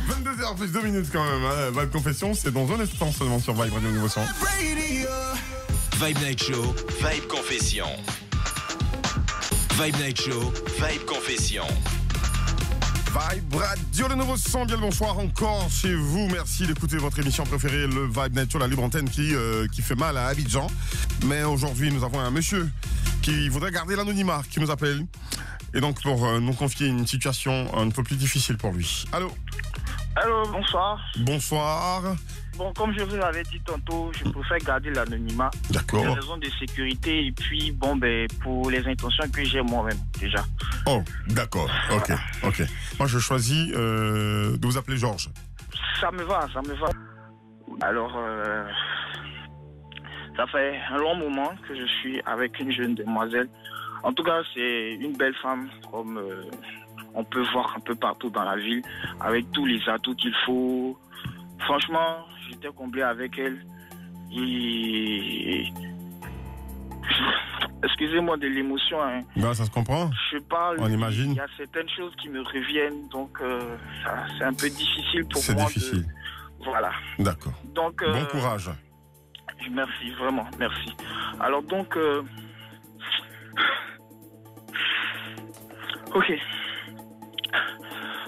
22h plus 2 minutes quand même. Hein. Vibe Confession, c'est dans un instant seulement sur Vibe Radio Nouveau Son. Vibe Night Show, Vibe Confession. Vibe Night Show, Vibe Confession. Vibe Radio, le nouveau son, bien le bonsoir encore chez vous. Merci d'écouter votre émission préférée, le Vibe Night Show, la libre antenne qui fait mal à Abidjan. Mais aujourd'hui, nous avons un monsieur qui voudrait garder l'anonymat, qui nous appelle. Et donc, pour nous confier une situation un peu plus difficile pour lui. Allô? Allô, bonsoir. Bonsoir. Bon, comme je vous l'avais dit tantôt, je préfère garder l'anonymat. D'accord. Pour des raisons de sécurité et puis, bon, ben, pour les intentions que j'ai moi-même, déjà. Oh, d'accord. Ok, ok. Moi, je choisis de vous appeler Georges. Ça me va, ça me va. Alors, ça fait un long moment que je suis avec une jeune demoiselle. En tout cas, c'est une belle femme, comme on peut voir un peu partout dans la ville, avec tous les atouts qu'il faut. Franchement, j'étais comblé avec elle. Et excusez-moi de l'émotion. Hein. Ben, ça se comprend. Je parle. On imagine. Il y a certaines choses qui me reviennent, donc c'est un peu difficile pour moi. C'est difficile. Voilà. D'accord. Donc. Bon courage. Merci, vraiment, merci. Alors donc. Ok.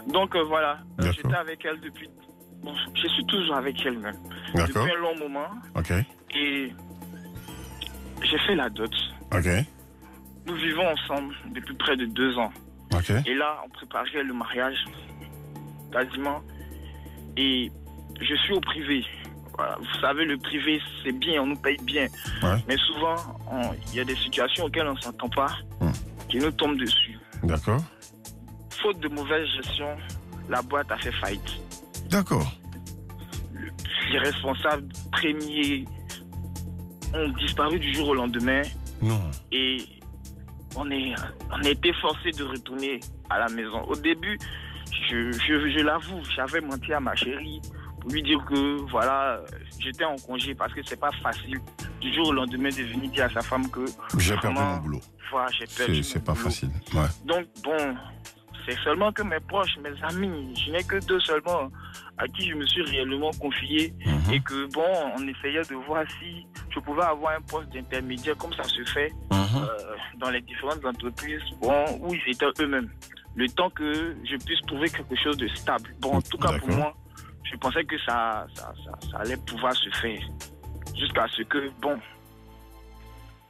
Donc voilà, j'étais avec elle depuis. Bon, je suis toujours avec elle même. Depuis un long moment. Ok. Et j'ai fait la dot. Ok. Nous vivons ensemble depuis près de 2 ans. Ok. Et là, on préparait le mariage, quasiment. Et je suis au privé. Voilà. Vous savez, le privé, c'est bien, on nous paye bien. Ouais. Mais souvent, il y a des situations auxquelles on ne s'entend pas, qui nous tombent dessus. D'accord. Faute de mauvaise gestion, la boîte a fait faillite. D'accord. Les responsables premiers ont disparu du jour au lendemain. Non. Et on a été forcé de retourner à la maison. Au début, je l'avoue, j'avais menti à ma chérie pour lui dire que voilà, j'étais en congé parce que c'est pas facile du jour au lendemain de venir dire à sa femme que j'ai perdu mon boulot. Voilà, j'ai perdu c'est mon pas boulot. Facile. Ouais. Donc bon, c'est seulement que mes proches, mes amis, je n'ai que 2 seulement à qui je me suis réellement confié et que bon, on essayait de voir si je pouvais avoir un poste d'intermédiaire comme ça se fait dans les différentes entreprises, bon, où ils étaient eux-mêmes. Le temps que je puisse trouver quelque chose de stable. Bon, en tout cas pour moi, je pensais que ça allait pouvoir se faire. Jusqu'à ce que, bon,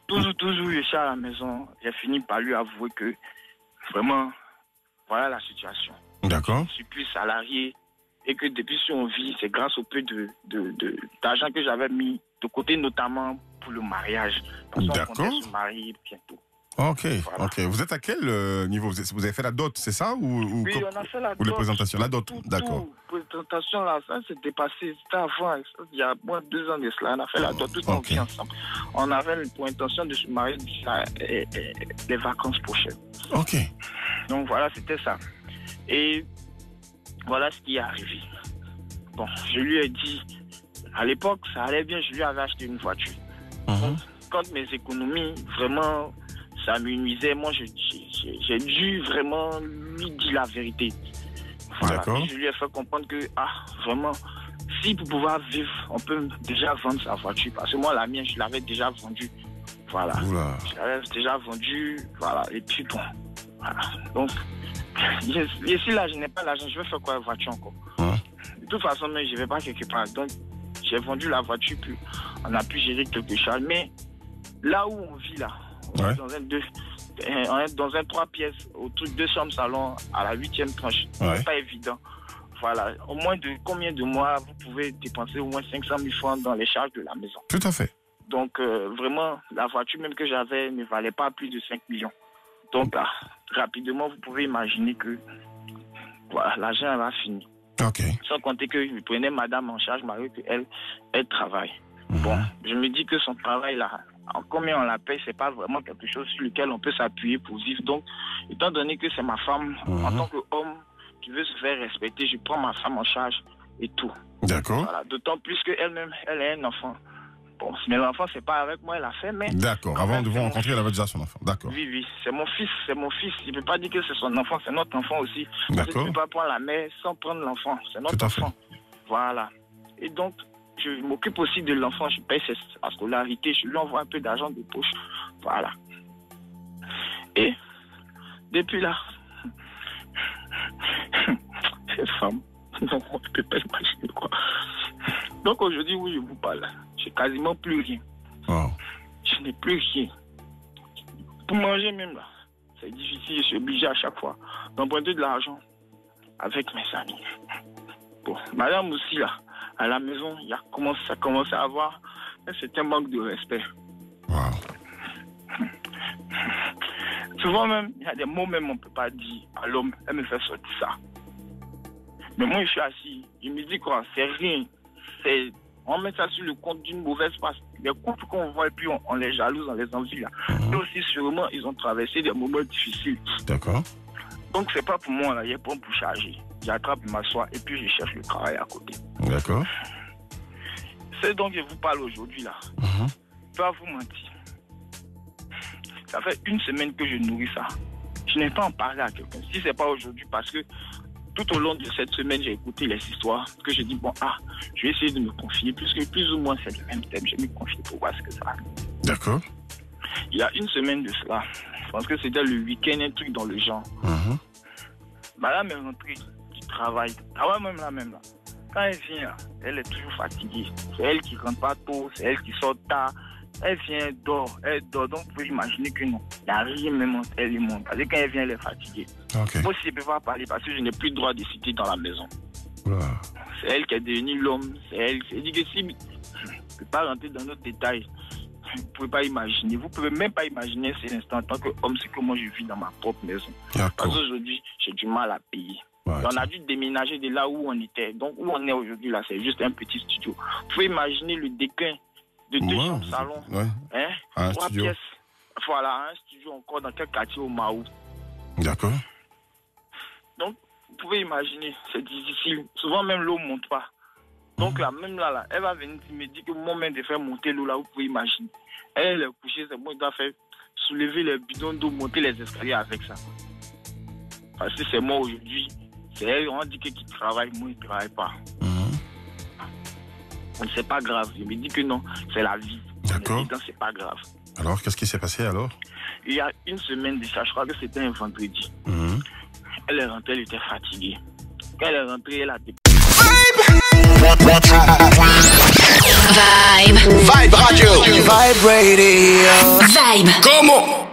toujours je suis à la maison, j'ai fini par lui avouer que vraiment, voilà la situation. D'accord. Je suis plus salarié et que depuis si on vit, c'est grâce au peu d'argent que j'avais mis de côté, notamment pour le mariage. Parce qu'on comptait se marier bientôt. Ok, voilà. Ok. Vous êtes à quel niveau? Vous avez fait la dot, c'est ça ou oui, on a fait la dot. Ou les présentations? La dot, d'accord. Présentation, là, ça s'était passé, c'était avant, il y a moins de 2 ans de cela, on a fait la dot, tout ensemble. On avait pour intention de se marier les vacances prochaines. Ok. Donc voilà, c'était ça. Et voilà ce qui est arrivé. Bon, je lui ai dit, à l'époque, ça allait bien, je lui avais acheté une voiture. Donc, quand mes économies, vraiment, ça me nuisait, moi, j'ai dû vraiment lui dire la vérité. Voilà. Et je lui ai fait comprendre que, vraiment, si pour pouvoir vivre, on peut déjà vendre sa voiture. Parce que moi, la mienne, je l'avais déjà vendue. Voilà. Oula. Je l'avais déjà vendue. Voilà. Et puis, bon. Voilà. Donc, ici, là, je n'ai pas l'argent. Je vais faire quoi la voiture encore? De toute façon, mais je ne vais pas quelque part. Donc, j'ai vendu la voiture, puis on a pu gérer quelque chose. Mais là où on vit, là, on est dans un 3 pièces, au truc 2 chambres salon, à la 8e tranche. C'est pas évident. Voilà. Au moins de combien de mois vous pouvez dépenser au moins 500 000 francs dans les charges de la maison? Tout à fait. Donc, vraiment, la voiture même que j'avais ne valait pas plus de 5 millions. Donc, rapidement, vous pouvez imaginer que voilà, l'argent va finir. Sans compter que je prenais madame en charge, malgré qu'elle travaille. Bon, je me dis que son travail, là, en combien on la paye, c'est pas vraiment quelque chose sur lequel on peut s'appuyer pour vivre. Donc, étant donné que c'est ma femme, en tant qu'homme qui veut se faire respecter, je prends ma femme en charge et tout. D'accord. Voilà. D'autant plus qu'elle-même, elle est un enfant. Bon, mais l'enfant, c'est pas avec moi, elle a fait, mais... D'accord, avant de vous rencontrer, elle avait déjà son enfant, d'accord. Oui, c'est mon fils. Il ne peut pas dire que c'est son enfant, c'est notre enfant aussi. D'accord. Je ne peux pas prendre la mère sans prendre l'enfant, c'est notre enfant. Voilà. Et donc, je m'occupe aussi de l'enfant, je paye sa scolarité, je lui envoie un peu d'argent de poche. Voilà. Et, depuis là, cette femme, non, je ne peux pas imaginer quoi. Donc aujourd'hui, oui, je vous parle, j'ai quasiment plus rien. Oh. Je n'ai plus rien. Pour manger même là, c'est difficile, je suis obligé à chaque fois d'emprunter de l'argent avec mes amis. Bon, madame aussi là, à la maison, ça commence à avoir un certain manque de respect. Wow. Souvent même, il y a des mots même on ne peut pas dire à l'homme, elle me fait sortir ça. Mais moi je suis assis, je me dis quoi, c'est rien. On met ça sur le compte d'une mauvaise passe. Les couples qu'on voit et puis on les jalouse, on les envie là. Et aussi sûrement, ils ont traversé des moments difficiles. D'accord. Donc c'est pas pour moi là, il y a pas pour charger. J'attrape, je m'assois et puis je cherche le travail à côté. D'accord. C'est donc que je vous parle aujourd'hui là. Je ne peux pas vous mentir. Ça fait 1 semaine que je nourris ça. Je n'ai pas en parlé à quelqu'un. Si c'est pas aujourd'hui, parce que tout au long de cette semaine, j'ai écouté les histoires que j'ai dit, je vais essayer de me confier, puisque plus ou moins c'est le même thème. Je vais me confier pour voir ce que ça va. D'accord. Il y a 1 semaine de cela, je pense que c'était le week-end, un truc dans le genre. Madame est rentrée du travail. Même là. Quand elle vient, elle est toujours fatiguée. C'est elle qui rentre pas tôt, c'est elle qui sort tard. Elle vient, elle dort. Donc vous pouvez imaginer que non. Il n'y a rien même entre elle et moi. Parce que quand elle vient, elle est fatiguée. Okay. Moi aussi, je ne peux pas parler parce que je n'ai plus le droit de citer dans la maison. Wow. C'est elle qui est devenue l'homme. C'est elle. C'est dit que si je ne peux pas rentrer dans notre détail, vous ne pouvez pas imaginer. Vous ne pouvez même pas imaginer ces instants en tant qu'homme, c'est que moi je vis dans ma propre maison. Parce qu'aujourd'hui, j'ai du mal à payer. Ouais, on a dû déménager de là où on était. Donc où on est aujourd'hui, là, c'est juste un petit studio. Vous pouvez imaginer le déclin de 2 chambres salon. Ouais. Hein? 3 pièces. Voilà, un studio encore dans quel quartier au Maou. D'accord. Donc, vous pouvez imaginer, c'est difficile. Souvent même l'eau ne monte pas. Donc là, même là, elle va venir me dire que moi-même de faire monter l'eau là, vous pouvez imaginer. Elle est couchée, c'est moi qui dois faire soulever les bidons d'eau, monter les escaliers avec ça. Parce que c'est moi aujourd'hui. C'est elle, on dit qu'il travaille, moi il ne travaille pas. C'est pas grave. Je me dis que non, c'est la vie. D'accord. C'est pas grave. Alors, qu'est-ce qui s'est passé alors? Il y a 1 semaine de ça, je crois que c'était un vendredi. Elle est rentrée, elle était fatiguée. Quand elle est rentrée, elle a des... Vibe Radio. Vibe Radio. Vibe. Comment?